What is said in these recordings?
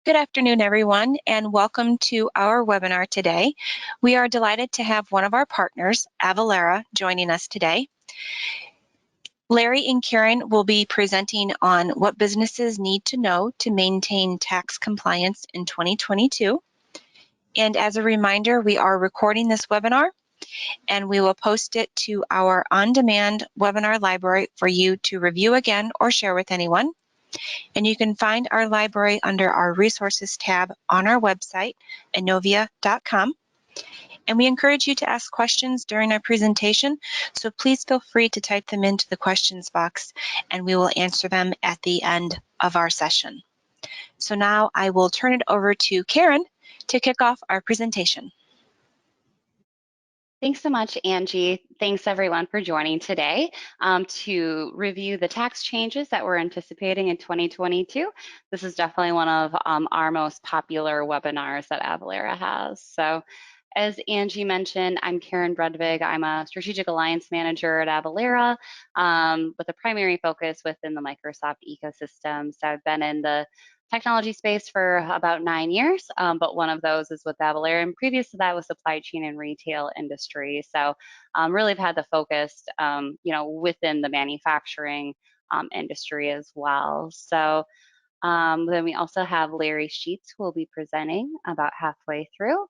Good afternoon, everyone, and welcome to our webinar today. We are delighted to have one of our partners, Avalara, joining us today. Larry and Karen will be presenting on what businesses need to know to maintain tax compliance in 2022. And as a reminder, we are recording this webinar, and we will post it to our on-demand webinar library for you to review again or share with anyone. And you can find our library under our resources tab on our website, innovia.com. And we encourage you to ask questions during our presentation, so please feel free to type them into the questions box and we will answer them at the end of our session. So now I will turn it over to Karen to kick off our presentation. Thanks so much, Angie. Thanks everyone for joining today to review the tax changes that we're anticipating in 2022. This is definitely one of our most popular webinars that Avalara has. So as Angie mentioned, I'm Karen Bredvig. I'm a Strategic Alliance Manager at Avalara with a primary focus within the Microsoft ecosystem. So I've been in the technology space for about 9 years, but one of those is with Avalara, and previous to that was supply chain and retail industry. So really have had the focus, within the manufacturing industry as well. So then we also have Larry Sheets, who will be presenting about halfway through.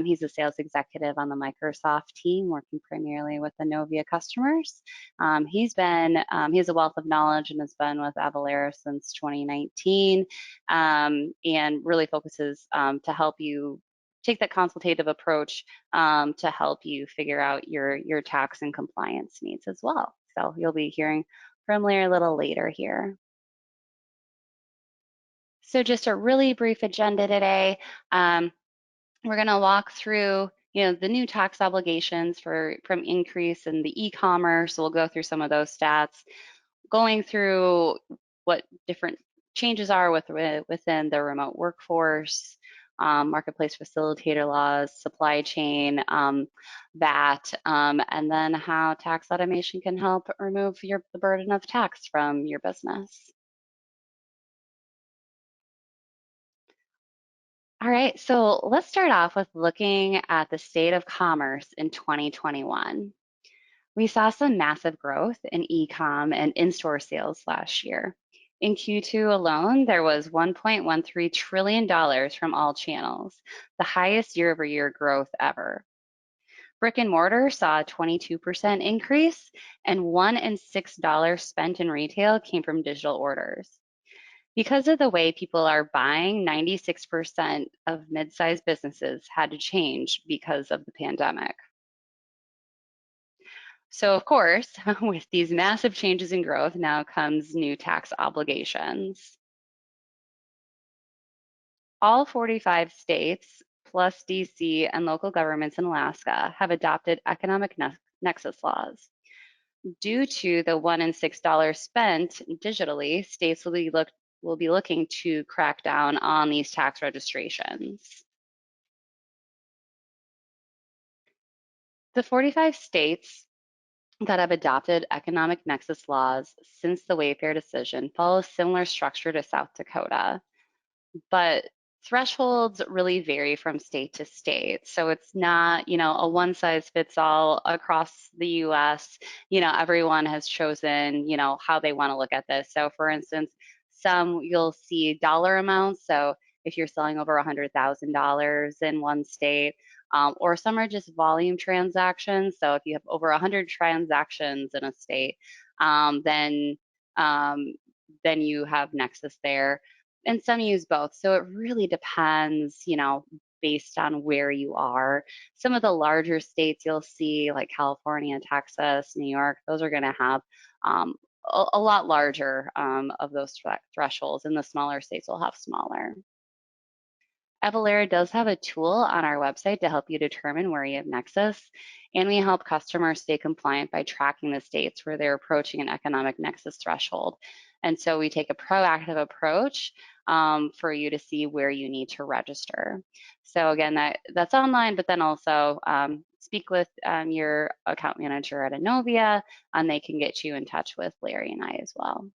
He's a sales executive on the Microsoft team, working primarily with the Novia customers. He has a wealth of knowledge and has been with Avalara since 2019, and really focuses to help you take that consultative approach to help you figure out your tax and compliance needs as well. So you'll be hearing from Larry a little later here. So just a really brief agenda today. We're going to walk through, the new tax obligations from increase in the e-commerce. We'll go through some of those stats, going through what different changes are within the remote workforce, marketplace facilitator laws, supply chain, VAT, and then how tax automation can help remove the burden of tax from your business. All right, so let's start off with looking at the state of commerce in 2021. We saw some massive growth in e-com and in-store sales last year. In Q2 alone, there was $1.13 trillion from all channels, the highest year-over-year growth ever. Brick and mortar saw a 22% increase, and $1 in $6 spent in retail came from digital orders. Because of the way people are buying, 96% of mid-sized businesses had to change because of the pandemic. So of course, with these massive changes in growth, now comes new tax obligations. All 45 states, plus DC and local governments in Alaska, have adopted economic nexus laws. Due to the $1 in $6 spent digitally, states will be looking to crack down on these tax registrations. The 45 states that have adopted economic nexus laws since the Wayfair decision follow a similar structure to South Dakota, but thresholds really vary from state to state. So it's not, a one size fits all across the US. Everyone has chosen, how they want to look at this. So for instance, some you'll see dollar amounts. So if you're selling over $100,000 in one state, or some are just volume transactions. So if you have over 100 transactions in a state, then you have nexus there. And some use both. So it really depends, based on where you are. Some of the larger states you'll see, like California, Texas, New York, those are going to have a lot larger of those thresholds, and the smaller states will have smaller. Avalara does have a tool on our website to help you determine where you have nexus, and we help customers stay compliant by tracking the states where they're approaching an economic nexus threshold. And so we take a proactive approach for you to see where you need to register. So again, that's online, but then also speak with your account manager at Innovia, and they can get you in touch with Larry and I as well.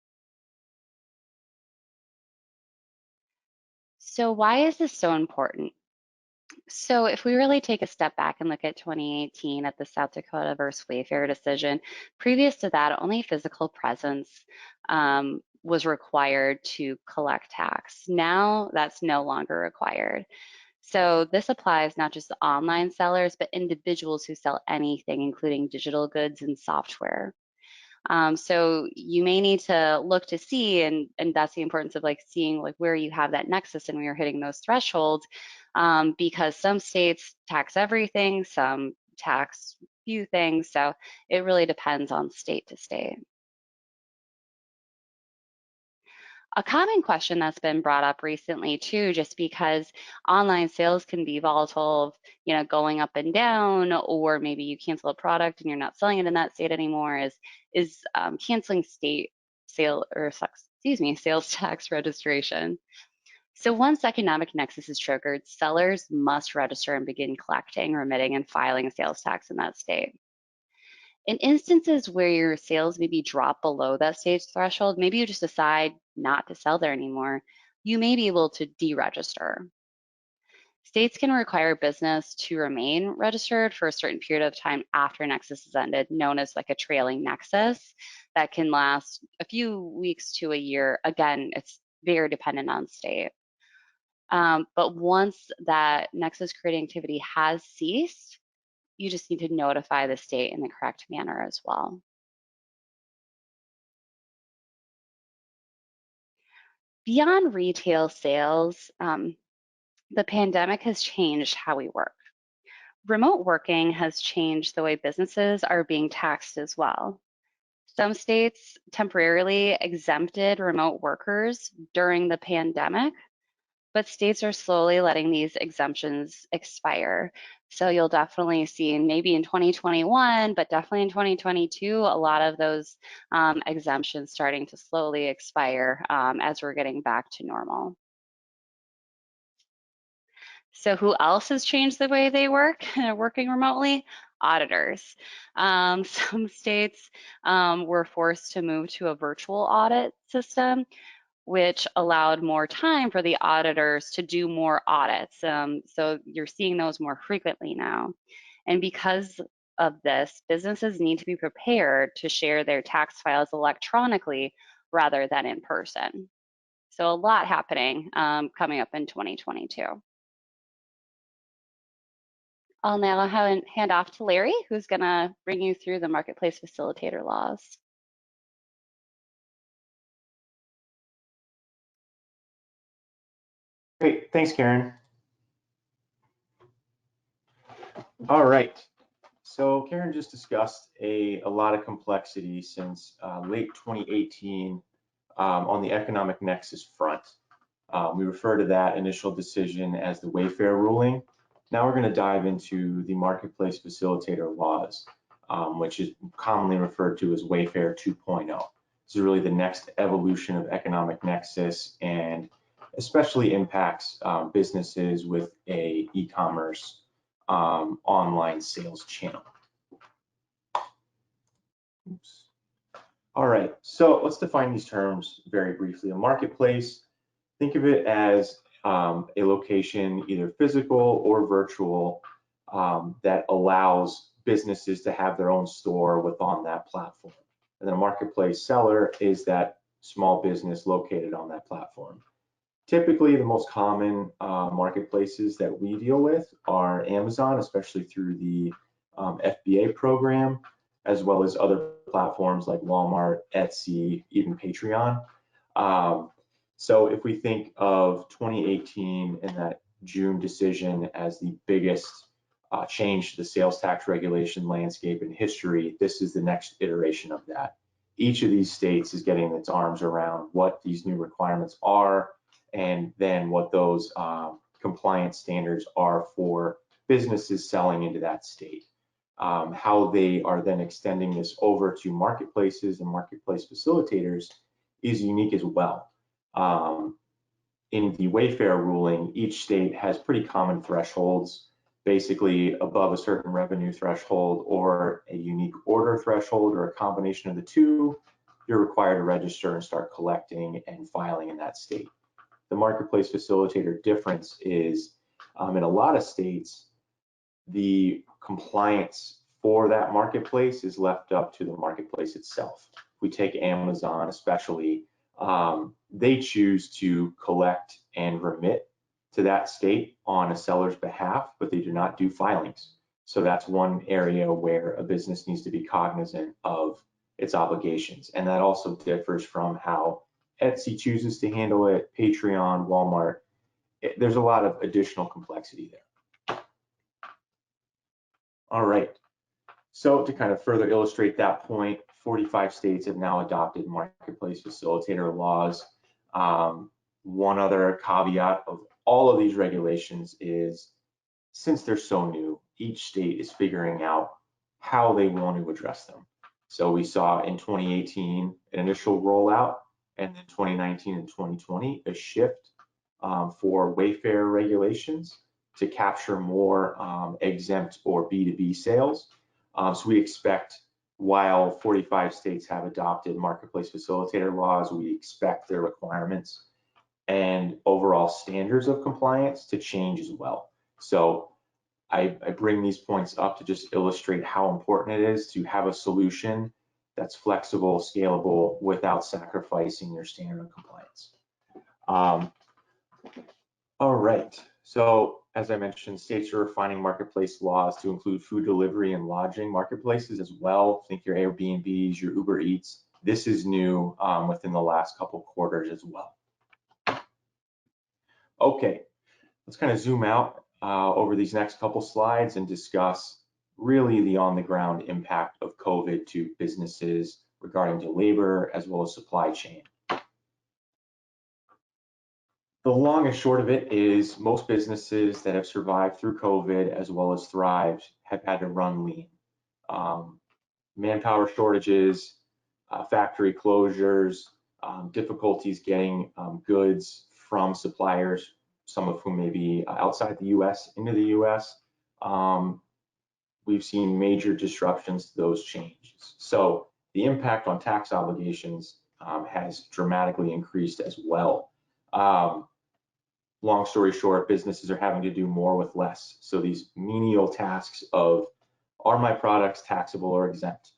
So why is this so important? So if we really take a step back and look at 2018 at the South Dakota versus Wayfair decision, previous to that, only physical presence was required to collect tax. Now that's no longer required. So this applies not just to online sellers, but individuals who sell anything, including digital goods and software. So you may need to look to see, and that's the importance of like seeing like where you have that nexus and where you're hitting those thresholds, because some states tax everything, some tax few things. So it really depends on state to state. A common question that's been brought up recently too, just because online sales can be volatile, going up and down, or maybe you cancel a product and you're not selling it in that state anymore, is canceling state sales tax registration. So once economic nexus is triggered, sellers must register and begin collecting, remitting, and filing sales tax in that state. In instances where your sales maybe drop below that stage threshold, maybe you just decide not to sell there anymore, you may be able to deregister. States can require business to remain registered for a certain period of time after nexus is ended, known as like a trailing nexus, that can last a few weeks to a year. Again, it's very dependent on state. But once that nexus creating activity has ceased, you just need to notify the state in the correct manner as well. Beyond retail sales, the pandemic has changed how we work. Remote working has changed the way businesses are being taxed as well. Some states temporarily exempted remote workers during the pandemic, but states are slowly letting these exemptions expire. So you'll definitely see maybe in 2021, but definitely in 2022, a lot of those exemptions starting to slowly expire as we're getting back to normal. So who else has changed the way they work, working remotely? Auditors. Some states were forced to move to a virtual audit system, which allowed more time for the auditors to do more audits. So you're seeing those more frequently now. And because of this, businesses need to be prepared to share their tax files electronically rather than in person. So a lot happening coming up in 2022. I'll now hand off to Larry, who's gonna bring you through the marketplace facilitator laws. Great, thanks, Karen. All right, so Karen just discussed a lot of complexity since late 2018 on the economic nexus front. We refer to that initial decision as the Wayfair ruling. Now we're going to dive into the marketplace facilitator laws, which is commonly referred to as Wayfair 2.0. This is really the next evolution of economic nexus and especially impacts businesses with a e-commerce online sales channel. Oops. All right, so let's define these terms very briefly. A marketplace, think of it as a location, either physical or virtual, that allows businesses to have their own store within that platform. And then a marketplace seller is that small business located on that platform. Typically, the most common marketplaces that we deal with are Amazon, especially through the FBA program, as well as other platforms like Walmart, Etsy, even Patreon. So if we think of 2018 and that June decision as the biggest change to the sales tax regulation landscape in history, this is the next iteration of that. Each of these states is getting its arms around what these new requirements are, and then what those compliance standards are for businesses selling into that state. How they are then extending this over to marketplaces and marketplace facilitators is unique as well. In the Wayfair ruling, each state has pretty common thresholds, basically above a certain revenue threshold or a unique order threshold or a combination of the two, you're required to register and start collecting and filing in that state. the marketplace facilitator difference is in a lot of states, the compliance for that marketplace is left up to the marketplace itself. If we take Amazon especially, they choose to collect and remit to that state on a seller's behalf, but they do not do filings. So that's one area where a business needs to be cognizant of its obligations. And that also differs from how Etsy chooses to handle it, Patreon, Walmart. There's a lot of additional complexity there. All right. So to kind of further illustrate that point, 45 states have now adopted marketplace facilitator laws. One other caveat of all of these regulations is, since they're so new, each state is figuring out how they want to address them. So we saw in 2018 an initial rollout, and then 2019 and 2020 a shift for Wayfair regulations to capture more exempt or B2B sales. So we expect, while 45 states have adopted marketplace facilitator laws, we expect their requirements and overall standards of compliance to change as well. So I bring these points up to just illustrate how important it is to have a solution that's flexible, scalable, without sacrificing your standard of compliance. All right, so as I mentioned, states are refining marketplace laws to include food delivery and lodging marketplaces as well. Think your Airbnbs, your Uber Eats. This is new within the last couple quarters as well. Okay, let's kind of zoom out over these next couple slides and discuss really the on-the-ground impact of COVID to businesses regarding to labor as well as supply chain. The long and short of it is most businesses that have survived through COVID as well as thrived have had to run lean. Manpower shortages, factory closures, difficulties getting goods from suppliers, some of whom may be outside the US into the US. We've seen major disruptions to those changes. So the impact on tax obligations has dramatically increased as well. Long story short, businesses are having to do more with less. So these menial tasks of, are my products taxable or exempt?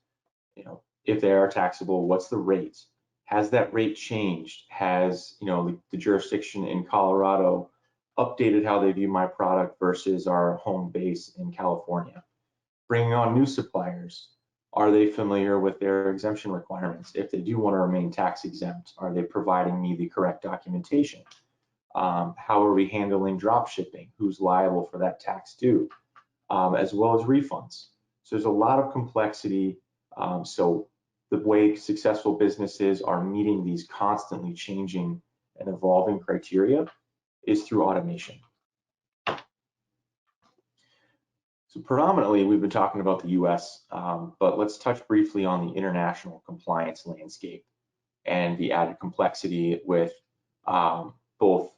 You know, if they are taxable, what's the rate? Has that rate changed? Has, you know, the jurisdiction in Colorado updated how they view my product versus our home base in California? Bringing on new suppliers, are they familiar with their exemption requirements? If they do want to remain tax exempt, are they providing me the correct documentation? How are we handling drop shipping? Who's liable for that tax due? As well as refunds. So there's a lot of complexity. So the way successful businesses are meeting these constantly changing and evolving criteria is through automation. So predominantly, we've been talking about the US, but let's touch briefly on the international compliance landscape and the added complexity with both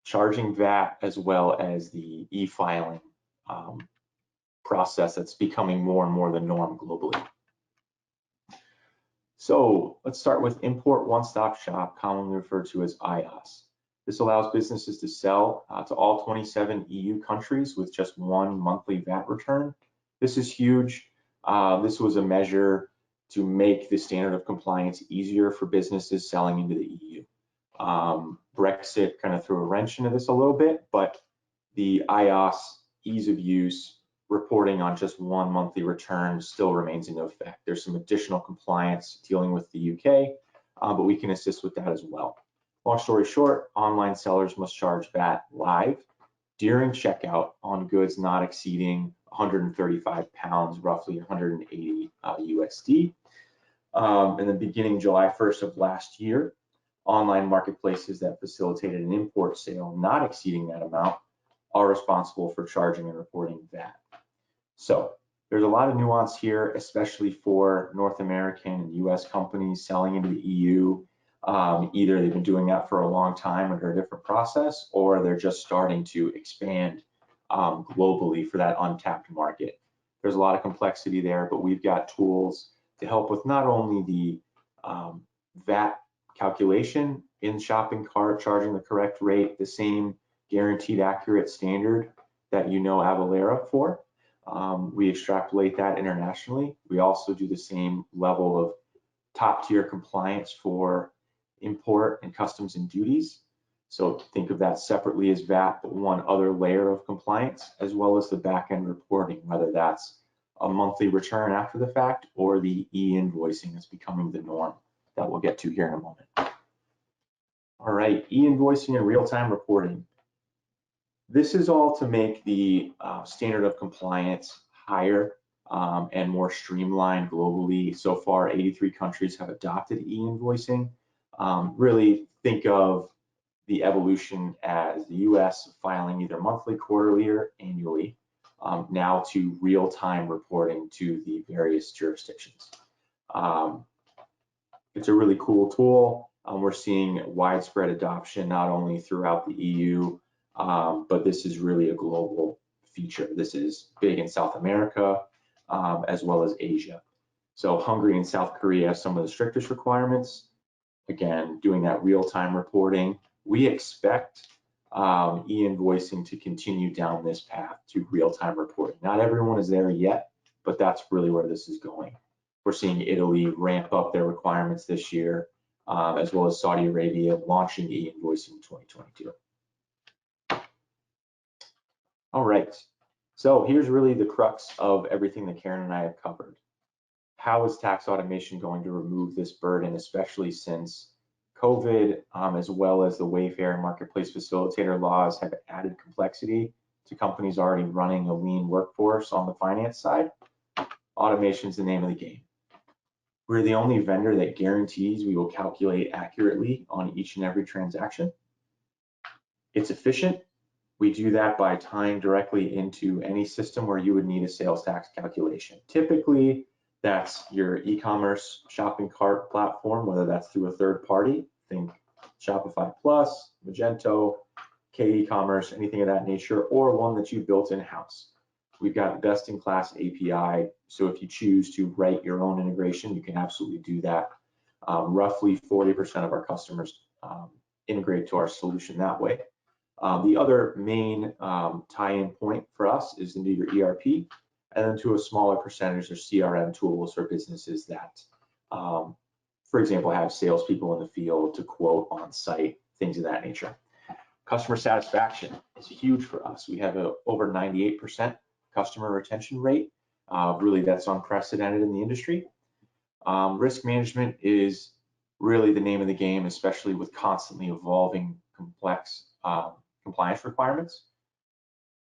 charging VAT as well as the e-filing process that's becoming more and more the norm globally. So let's start with Import One-Stop Shop, commonly referred to as IOS. This allows businesses to sell to all 27 EU countries with just one monthly VAT return. This is huge. This was a measure to make the standard of compliance easier for businesses selling into the EU. Brexit kind of threw a wrench into this a little bit, but the IOS ease of use, reporting on just one monthly return still remains in effect. There's some additional compliance dealing with the UK, but we can assist with that as well. Long story short, online sellers must charge VAT live during checkout on goods not exceeding 135 pounds, roughly 180 USD. And then beginning July 1st of last year, online marketplaces that facilitated an import sale not exceeding that amount are responsible for charging and reporting VAT. So there's a lot of nuance here, especially for North American and US companies selling into the EU. Either they've been doing that for a long time under a different process, or they're just starting to expand globally for that untapped market. There's a lot of complexity there, but we've got tools to help with not only the VAT calculation, in shopping cart, charging the correct rate, the same guaranteed accurate standard that you know Avalara for. We extrapolate that internationally. We also do the same level of top tier compliance for import and customs and duties. So think of that separately as VAT, but one other layer of compliance, as well as the back-end reporting, whether that's a monthly return after the fact or the e-invoicing that's becoming the norm that we'll get to here in a moment. All right, e-invoicing and real-time reporting. This is all to make the standard of compliance higher and more streamlined globally. So far, 83 countries have adopted e-invoicing. Really think of the evolution as the US filing either monthly, quarterly, or annually, now to real-time reporting to the various jurisdictions. It's a really cool tool. We're seeing widespread adoption not only throughout the EU, but this is really a global feature. This is big in South America, as well as Asia. So Hungary and South Korea have some of the strictest requirements. Again, doing that real-time reporting. We expect e-invoicing to continue down this path to real-time reporting. Not everyone is there yet, but that's really where this is going. We're seeing Italy ramp up their requirements this year, as well as Saudi Arabia launching e-invoicing in 2022. All right, so here's really the crux of everything that Karen and I have covered. How is tax automation going to remove this burden, especially since COVID, as well as the Wayfair and Marketplace Facilitator laws have added complexity to companies already running a lean workforce on the finance side? Automation is the name of the game. We're the only vendor that guarantees we will calculate accurately on each and every transaction. It's efficient. We do that by tying directly into any system where you would need a sales tax calculation. Typically, that's your e-commerce shopping cart platform, whether that's through a third party, think Shopify Plus, Magento, K-eCommerce, anything of that nature, or one that you built in-house. We've got best-in-class API, so if you choose to write your own integration, you can absolutely do that. Roughly 40% of our customers integrate to our solution that way. The other main tie-in point for us is into your ERP, and then to a smaller percentage of CRM tools for businesses that, for example, have salespeople in the field to quote on site, things of that nature. Customer satisfaction is huge for us. We have a over 98% customer retention rate. Really, that's unprecedented in the industry. Risk management is really the name of the game, especially with constantly evolving complex compliance requirements.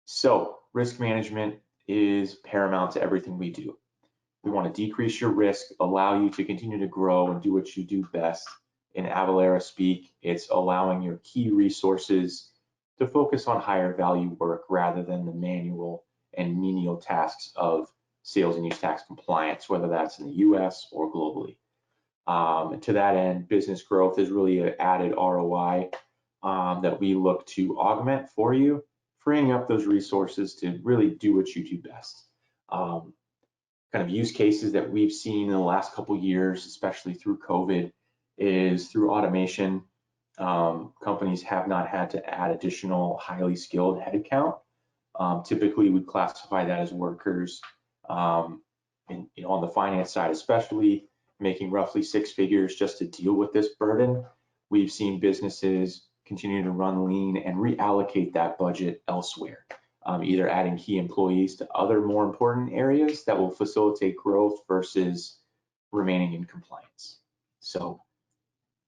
So risk management is paramount to everything we do. We want to decrease your risk, allow you to continue to grow and do what you do best. In Avalara speak, it's allowing your key resources to focus on higher value work rather than the manual and menial tasks of sales and use tax compliance, whether that's in the US or globally. To that end, business growth is really an added ROI that we look to augment for you, freeing up those resources to really do what you do best. Kind of use cases that we've seen in the last couple years, especially through COVID, is through automation. Companies have not had to add additional highly skilled headcount. Typically, we classify that as workers, and on the finance side, especially making roughly 6 figures just to deal with this burden. We've seen businesses continue to run lean and reallocate that budget elsewhere, either adding key employees to other more important areas that will facilitate growth versus remaining in compliance. So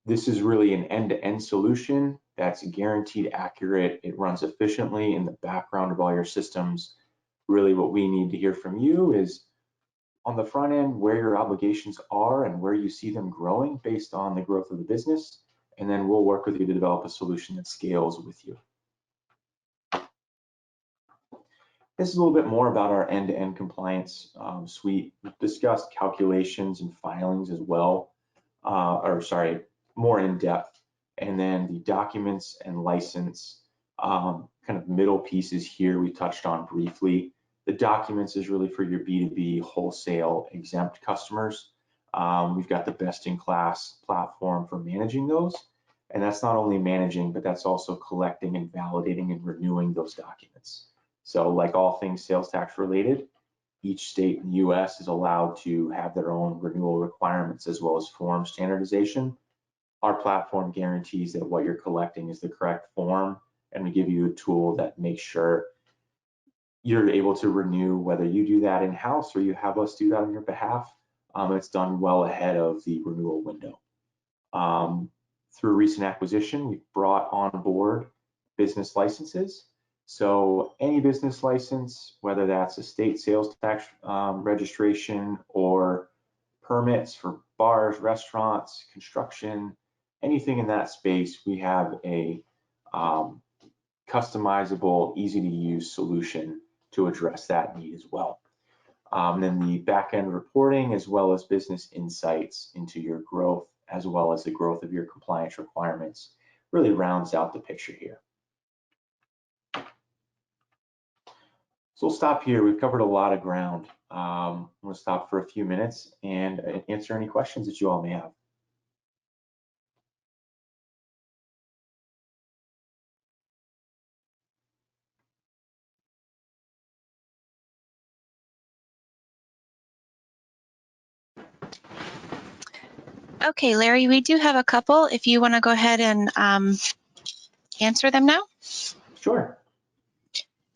this is really an end-to-end solution that's guaranteed accurate. It runs efficiently in the background of all your systems. Really what we need to hear from you is on the front end where your obligations are and where you see them growing based on the growth of the business, and then we'll work with you to develop a solution that scales with you. This is a little bit more about our end-to-end compliance suite. We've discussed calculations and filings as well, more in depth. And then the documents and license kind of middle pieces here we touched on briefly. The documents is really for your B2B wholesale exempt customers. We've got the best-in-class platform for managing those. And that's not only managing, but that's also collecting and validating and renewing those documents. So like all things sales tax related, each state in the US is allowed to have their own renewal requirements as well as form standardization. Our platform guarantees that what you're collecting is the correct form, and we give you a tool that makes sure you're able to renew, whether you do that in-house or you have us do that on your behalf. It's done well ahead of the renewal window. Through recent acquisition, we've brought on board business licenses. So any business license, whether that's a state sales tax registration or permits for bars, restaurants, construction, anything in that space, we have a customizable, easy to use solution to address that need as well. Then the back-end reporting as well as business insights into your growth as well as the growth of your compliance requirements really rounds out the picture here. So we'll stop here. We've covered a lot of ground. I'm going to stop for a few minutes and answer any questions that you all may have. Okay, Larry, we do have a couple. If you want to go ahead and answer them now. Sure.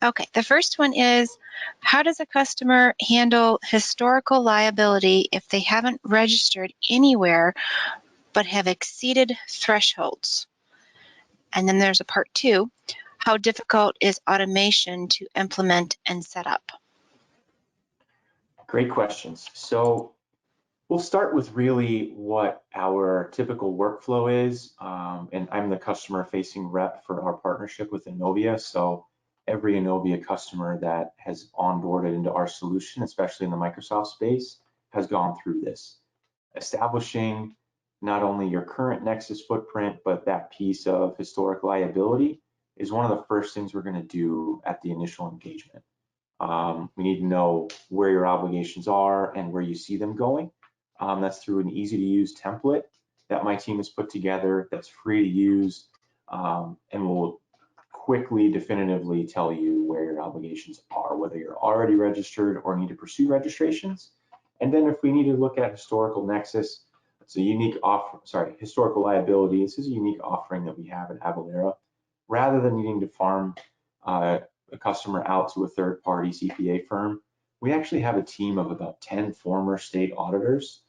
Okay, the first one is, how does a customer handle historical liability if they haven't registered anywhere but have exceeded thresholds? And then there's a part two, how difficult is automation to implement and set up? Great questions. So we'll start with really what our typical workflow is. And I'm the customer facing rep for our partnership with Innovia. So every Innovia customer that has onboarded into our solution, especially in the Microsoft space, has gone through this. Establishing not only your current Nexus footprint, but that piece of historic liability is one of the first things we're going to do at the initial engagement. We need to know where your obligations are and where you see them going. That's through an easy to use template that my team has put together that's free to use and will quickly, definitively tell you where your obligations are, whether you're already registered or need to pursue registrations. And then if we need to look at historical nexus, it's a unique historical liability. This is a unique offering that we have at Avalara. Rather than needing to farm a customer out to a third-party CPA firm, we actually have a team of about 10 former state auditors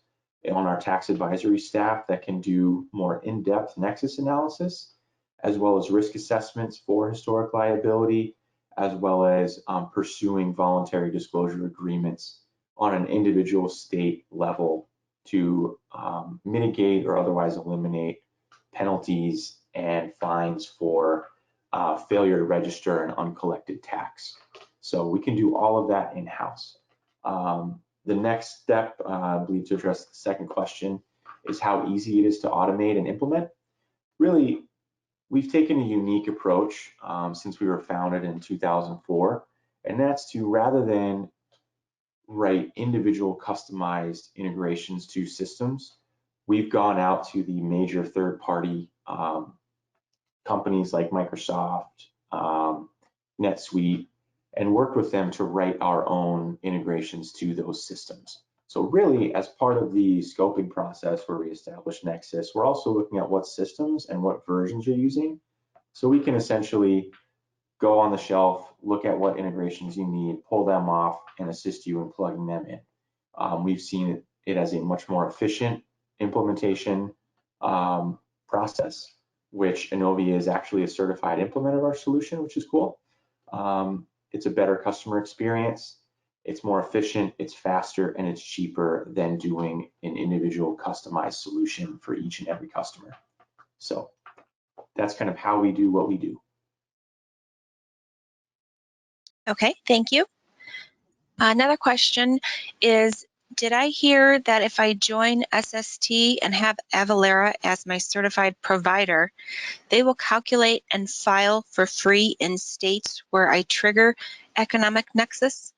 on our tax advisory staff that can do more in-depth nexus analysis, as well as risk assessments for historic liability, as well as pursuing voluntary disclosure agreements on an individual state level to mitigate or otherwise eliminate penalties and fines for failure to register an uncollected tax. So we can do all of that in-house. The next step, I believe, to address the second question is how easy it is to automate and implement. Really, we've taken a unique approach since we were founded in 2004, and that's to, rather than write individual customized integrations to systems, we've gone out to the major third-party companies like Microsoft, NetSuite, and worked with them to write our own integrations to those systems. So really, as part of the scoping process where we establish Nexus, we're also looking at what systems and what versions you're using. So we can essentially go on the shelf, look at what integrations you need, pull them off, and assist you in plugging them in. We've seen it as a much more efficient implementation process, which Innovia is actually a certified implementer of our solution, which is cool. It's a better customer experience. It's more efficient, it's faster, and it's cheaper than doing an individual customized solution for each and every customer. So that's kind of how we do what we do. Okay, thank you. Another question is, did I hear that if I join SST and have Avalara as my certified provider, they will calculate and file for free in states where I trigger economic nexus?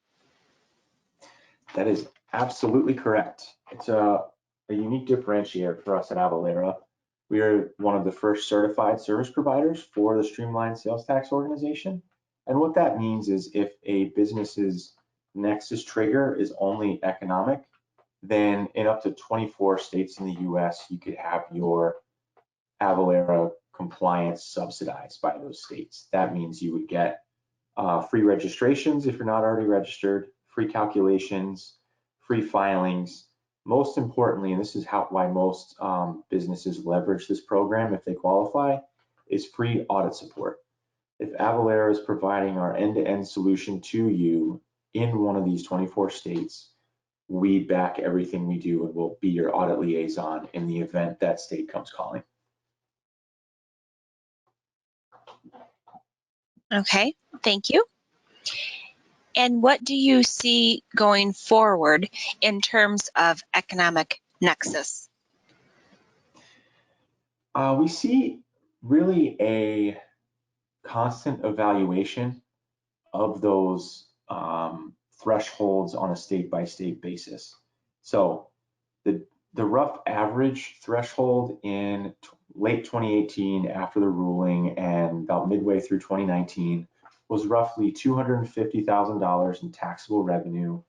That is absolutely correct. It's a unique differentiator for us at Avalara. We are one of the first certified service providers for the Streamlined Sales Tax Organization. And what that means is if a business's nexus trigger is only economic, then in up to 24 states in the US, you could have your Avalara compliance subsidized by those states. That means you would get free registrations if you're not already registered, free calculations, free filings. Most importantly, and this is why most businesses leverage this program if they qualify, is free audit support. If Avalara is providing our end-to-end solution to you in one of these 24 states, we back everything we do and we'll be your audit liaison in the event that state comes calling. Okay, thank you. And what do you see going forward in terms of economic nexus? We see really a constant evaluation of those thresholds on a state-by-state basis. So the rough average threshold in late 2018 after the ruling and about midway through 2019 was roughly $250,000 in taxable revenue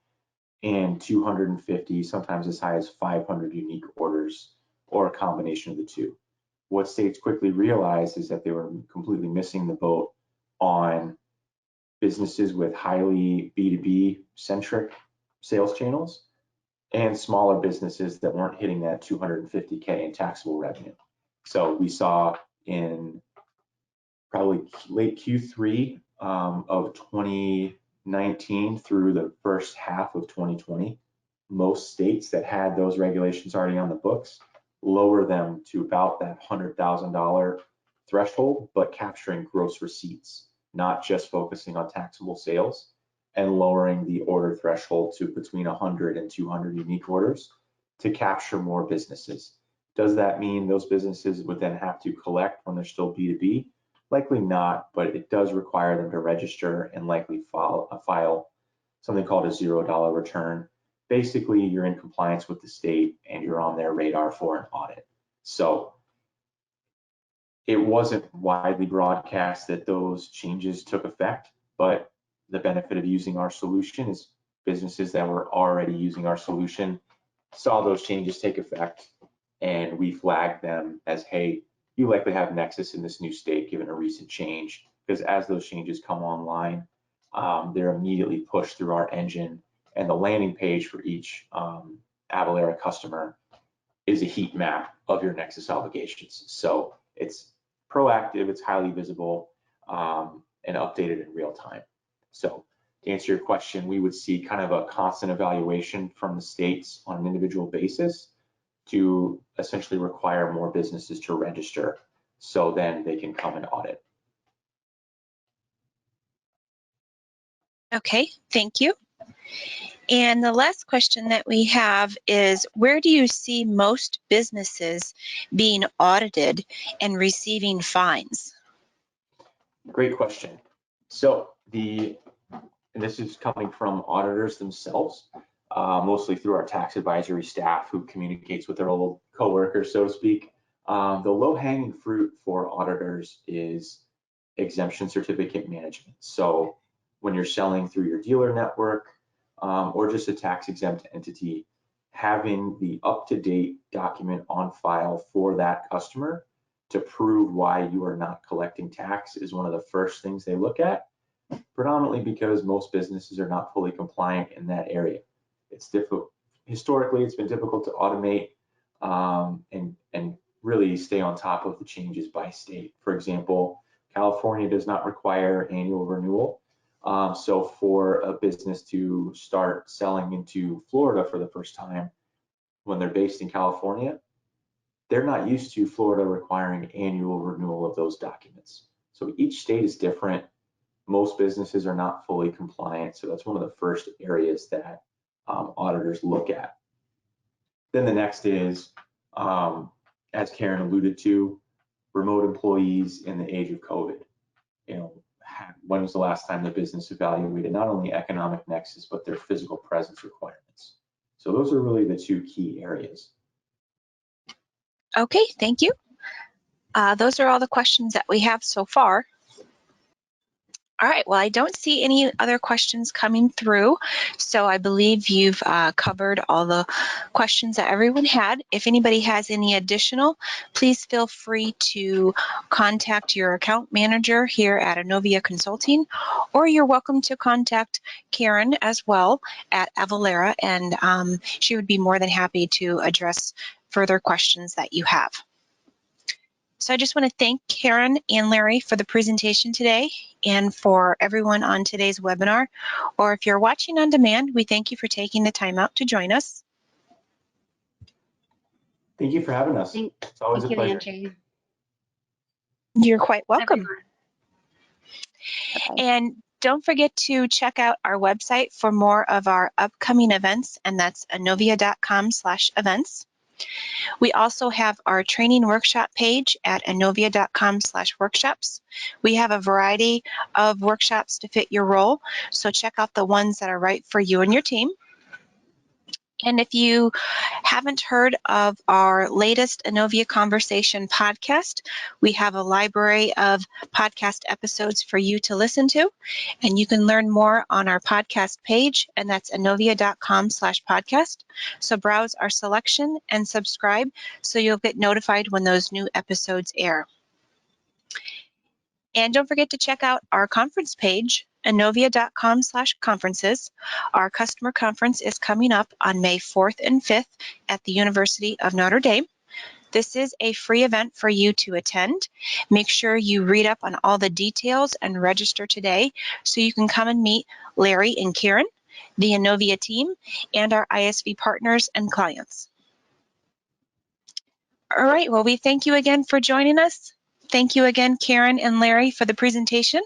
and 250, sometimes as high as 500 unique orders, or a combination of the two. What states quickly realized is that they were completely missing the boat on businesses with highly B2B centric sales channels and smaller businesses that weren't hitting that 250K in taxable revenue. So we saw in probably late Q3 of 2019 through the first half of 2020, most states that had those regulations already on the books lower them to about that $100,000 threshold, but capturing gross receipts, not just focusing on taxable sales, and lowering the order threshold to between 100 and 200 unique orders to capture more businesses. Does that mean those businesses would then have to collect when they're still B2B? Likely not, but it does require them to register and likely file something called a $0 return. Basically, you're in compliance with the state and you're on their radar for an audit. So it wasn't widely broadcast that those changes took effect, but the benefit of using our solution is businesses that were already using our solution saw those changes take effect, and we flagged them as, hey, you likely have Nexus in this new state given a recent change, because as those changes come online, they're immediately pushed through our engine, and the landing page for each Avalara customer is a heat map of your Nexus obligations. So it's proactive, it's highly visible, and updated in real time. So to answer your question, we would see kind of a constant evaluation from the states on an individual basis to essentially require more businesses to register so then they can come and audit. Okay, thank you. And the last question that we have is, where do you see most businesses being audited and receiving fines? Great question. So and this is coming from auditors themselves, mostly through our tax advisory staff who communicates with their old coworkers, so to speak. The low-hanging fruit for auditors is exemption certificate management. So when you're selling through your dealer network or just a tax-exempt entity, having the up-to-date document on file for that customer to prove why you are not collecting tax is one of the first things they look at, predominantly because most businesses are not fully compliant in that area. It's difficult. Historically, it's been difficult to automate and really stay on top of the changes by state. For example, California does not require annual renewal. So for a business to start selling into Florida for the first time when they're based in California, they're not used to Florida requiring annual renewal of those documents. So each state is different. Most businesses are not fully compliant. So that's one of the first areas that auditors look at. Then the next is, as Karen alluded to, remote employees in the age of COVID. When was the last time the business evaluated not only economic nexus, but their physical presence requirements? So those are really the two key areas. Okay, thank you. Those are all the questions that we have so far. All right, well, I don't see any other questions coming through, so I believe you've covered all the questions that everyone had. If anybody has any additional, please feel free to contact your account manager here at Inovia Consulting, or you're welcome to contact Karen as well at Avalara, and she would be more than happy to address further questions that you have. So I just want to thank Karen and Larry for the presentation today and for everyone on today's webinar. Or if you're watching on demand, we thank you for taking the time out to join us. Thank you for having us. It's always a pleasure. Angie. You're quite welcome. Bye-bye. And don't forget to check out our website for more of our upcoming events, and that's inovia.com/events. We also have our training workshop page at inovia.com/workshops. We have a variety of workshops to fit your role, so check out the ones that are right for you and your team. And if you haven't heard of our latest Inovia Conversation podcast, we have a library of podcast episodes for you to listen to, and you can learn more on our podcast page, and that's inovia.com/podcast. So browse our selection and subscribe so you'll get notified when those new episodes air. And don't forget to check out our conference page, inovia.com/conferences. Our customer conference is coming up on May 4th and 5th at the University of Notre Dame. This is a free event for you to attend. Make sure you read up on all the details and register today so you can come and meet Larry and Karen, the Inovia team, and our ISV partners and clients. All right, well, we thank you again for joining us. Thank you again, Karen and Larry, for the presentation,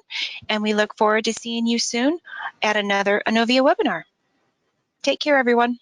and we look forward to seeing you soon at another Inovia webinar. Take care, everyone.